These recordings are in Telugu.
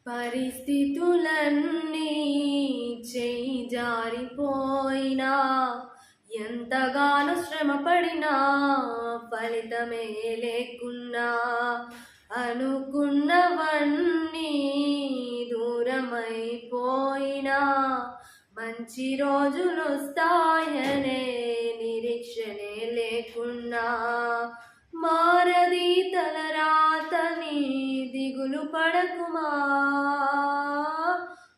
పరిస్థితులన్నీ చేయి జారిపోయినా ఎంతగానో శ్రమపడినా ఫలితమే లేకున్నా అనుకున్నవన్నీ దూరమైపోయినా మంచి రోజులు వస్తాయనే నిరీక్షనే లేకున్నా మారది తలరాతని దిగులు పడకుమా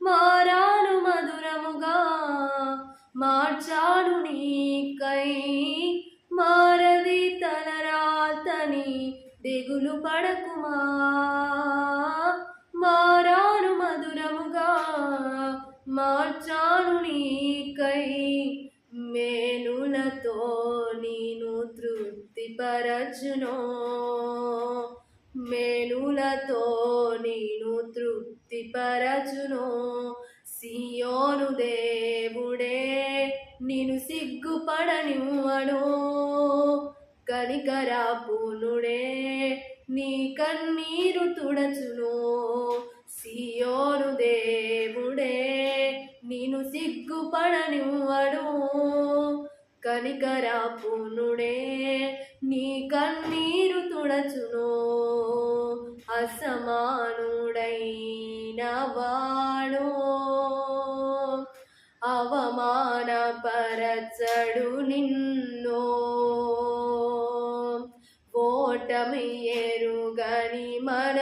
మారాను మధురముగా మార్చాను నీకై మారది తలరాతని దిగులు పడకుమా మారాను మధురముగా మార్చాను నీకై మేలులతో నేను తృప్తిపరచును మేలులతో నేను తృప్తిపరచును సియోను దేవుడే నిన్ను సిగ్గుపడనివ్వను కనికరాపునుడే నీ కన్నీరు తుడచును సియోను దేవుడే నిన్ను సిగ్గుపడనివ్వడు కనికరాపునుడే నీ కన్నీరు తుడచును అసమానుడైన వాడు అవమానపరచడు నిన్ను ఓటమి ఎరుగని మన